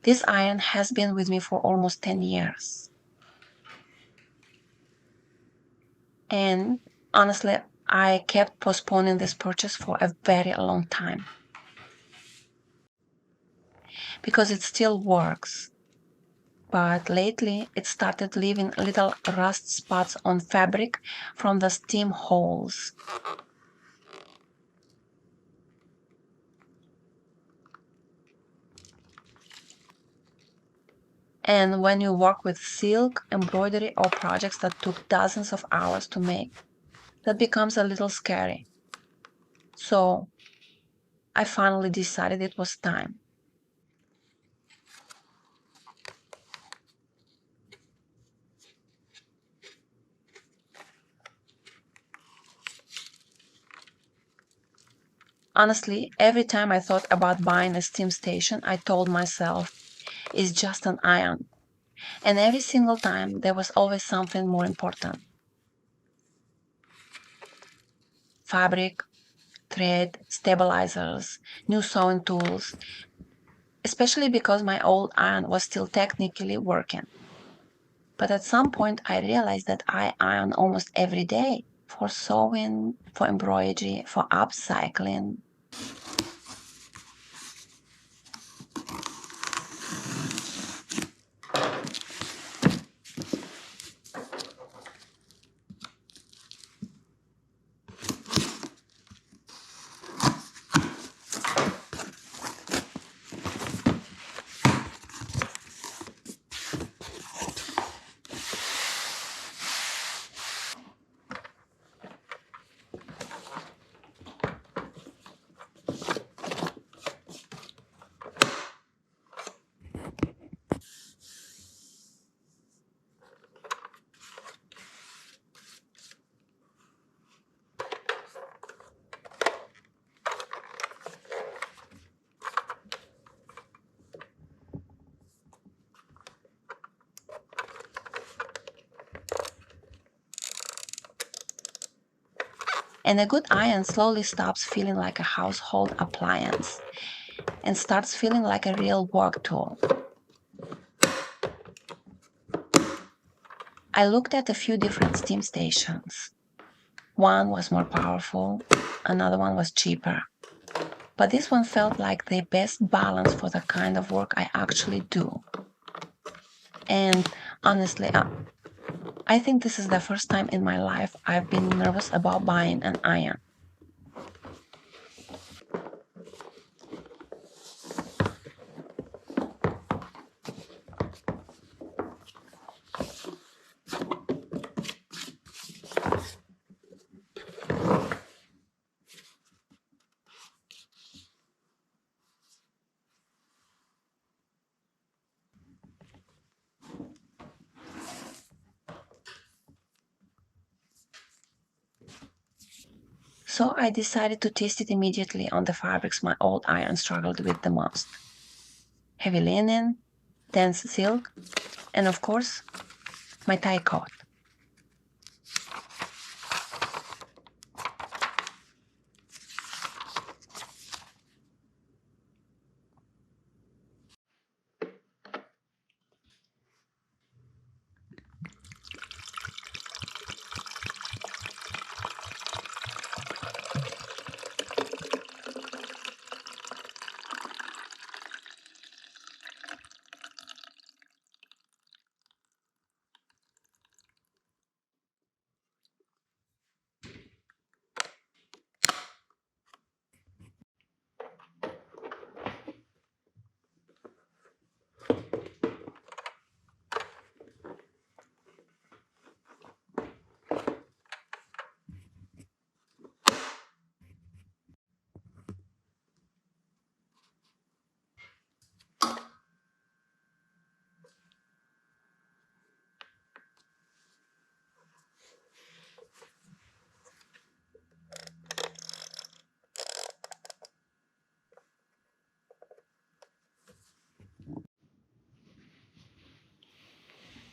This iron has been with me for almost 10 years. And honestly, I kept postponing this purchase for a very long time because it still works. But lately it started leaving little rust spots on fabric from the steam holes. And when you work with silk, embroidery, or projects that took dozens of hours to make, that becomes a little scary. So I finally decided it was time. Honestly, every time I thought about buying a steam station, I told myself it's just an iron. And every single time, there was always something more important: fabric, thread, stabilizers, new sewing tools, especially because my old iron was still technically working. But at some point, I realized that I iron almost every day for sewing, for embroidery, for upcycling. And a good iron slowly stops feeling like a household appliance and starts feeling like a real work tool. I looked at a few different steam stations. One was more powerful, another one was cheaper. But this one felt like the best balance for the kind of work I actually do. And honestly, I think this is the first time in my life I've been nervous about buying an iron. So I decided to test it immediately on the fabrics my old iron struggled with the most: heavy linen, dense silk, and of course, my tie coat.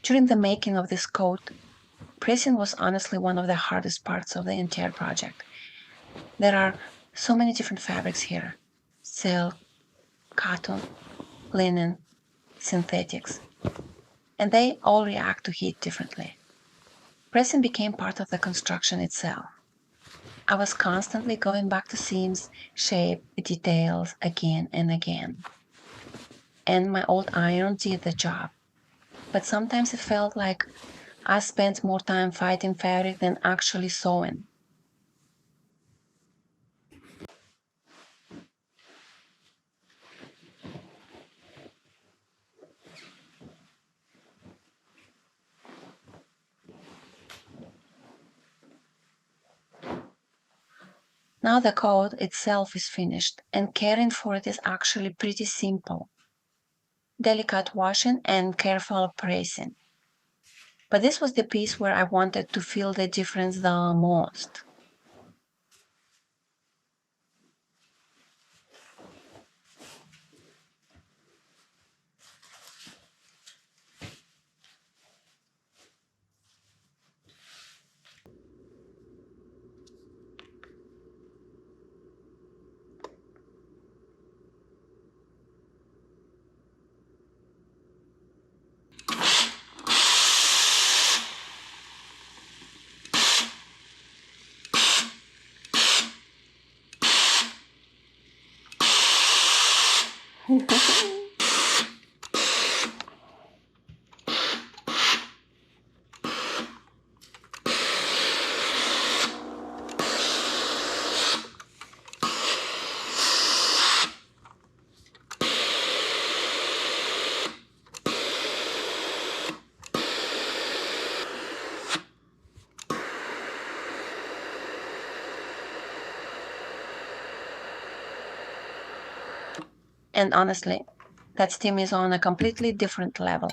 During the making of this coat, pressing was honestly one of the hardest parts of the entire project. There are so many different fabrics here: silk, cotton, linen, synthetics, and they all react to heat differently. Pressing became part of the construction itself. I was constantly going back to seams, shape, details again and again. And my old iron did the job. But sometimes it felt like I spent more time fighting fabric than actually sewing. Now the coat itself is finished, and caring for it is actually pretty simple. Delicate washing and careful pressing. But this was the piece where I wanted to feel the difference the most. And honestly, that steam is on a completely different level.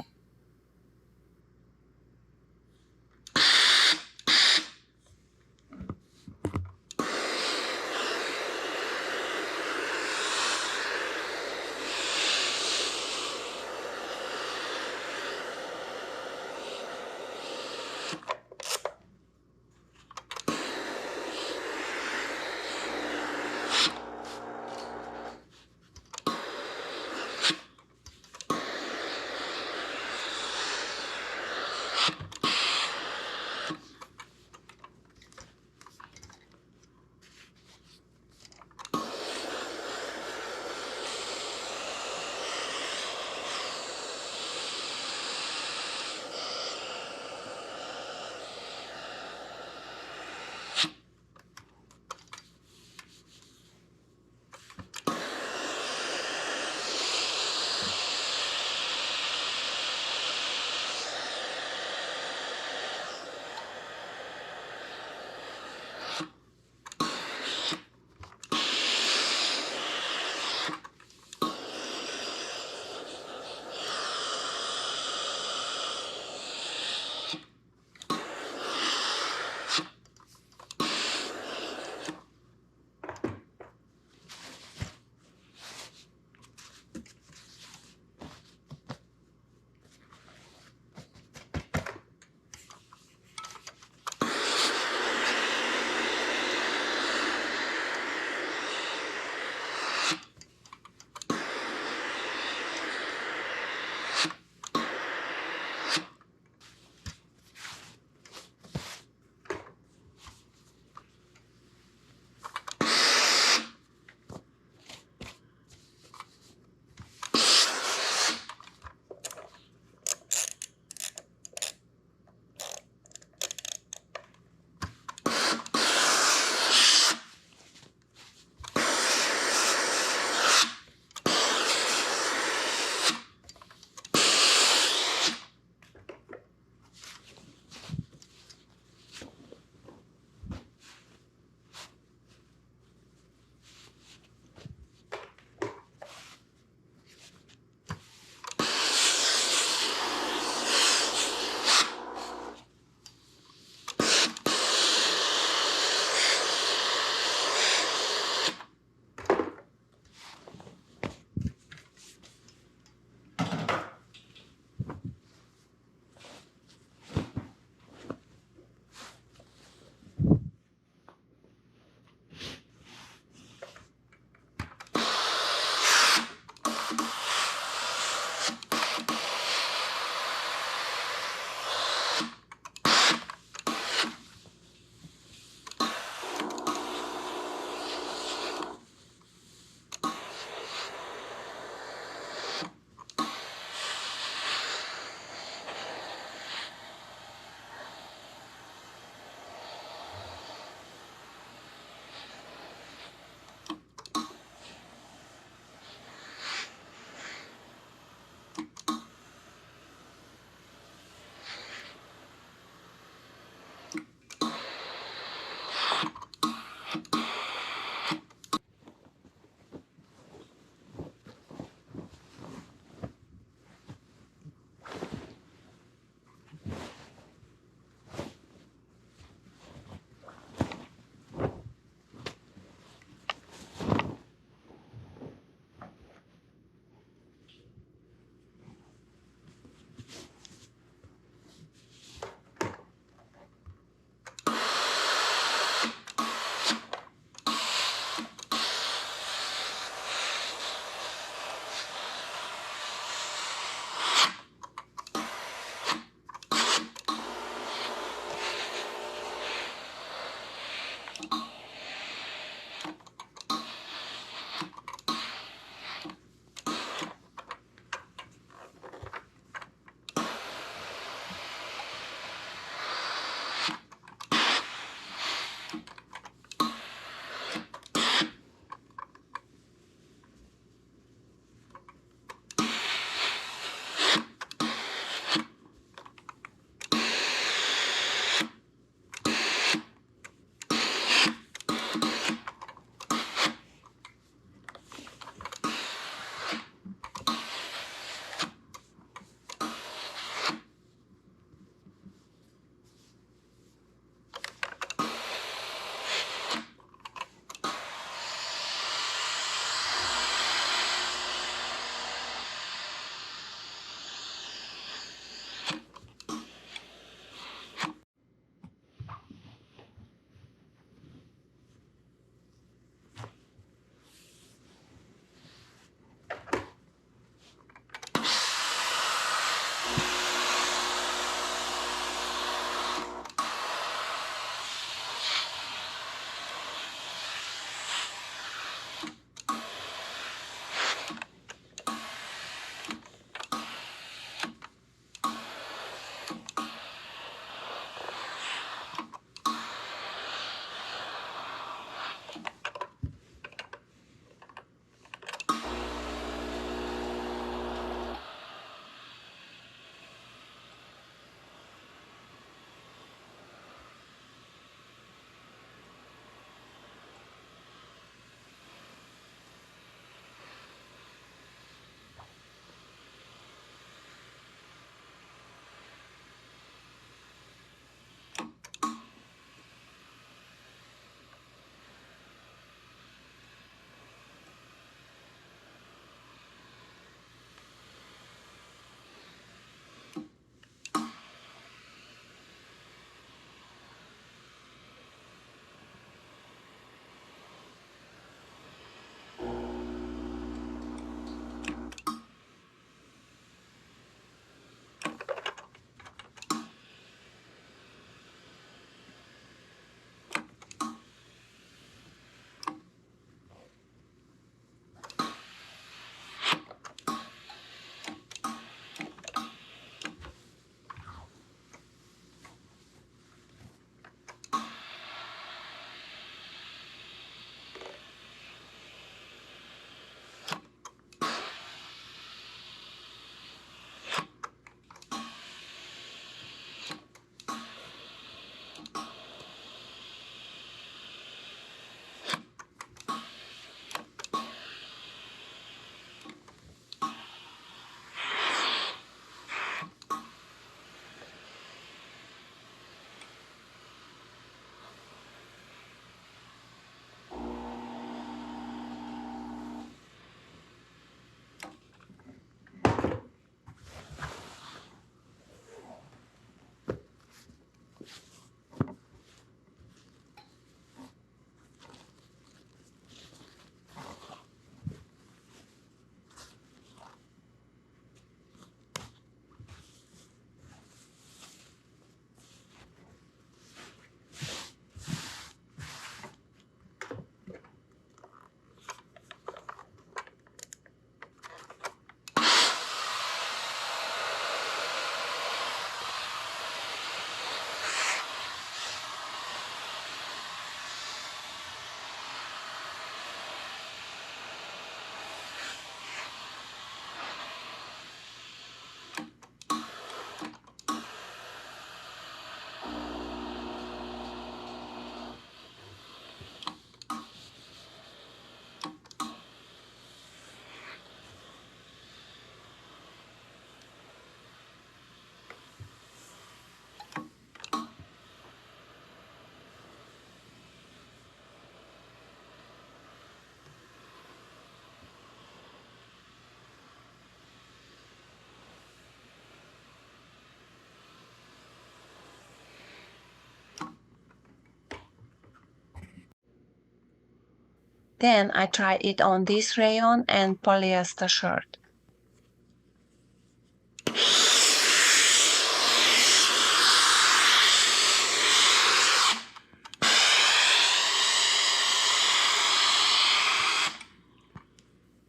Then I tried it on this rayon and polyester shirt.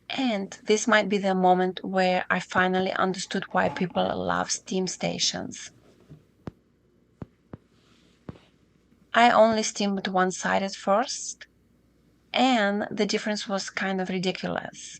And this might be the moment where I finally understood why people love steam stations. I only steamed one side at first, and the difference was kind of ridiculous.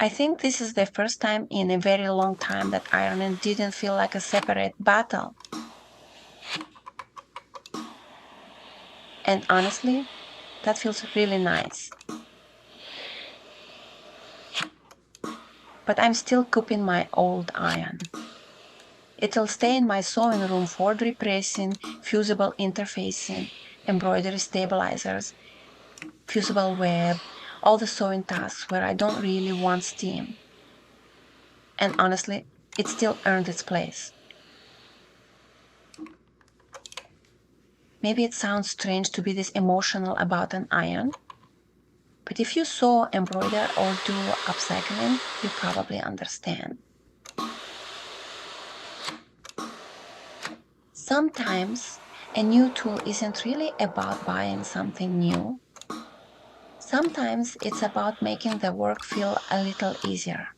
I think this is the first time in a very long time that ironing didn't feel like a separate battle. And honestly, that feels really nice. But I'm still keeping my old iron. It'll stay in my sewing room for drip pressing, fusible interfacing, embroidery stabilizers, fusible web, all the sewing tasks where I don't really want steam. And honestly, it still earned its place. Maybe it sounds strange to be this emotional about an iron, but if you sew, embroider, or do upcycling, you probably understand. Sometimes a new tool isn't really about buying something new. Sometimes it's about making the work feel a little easier.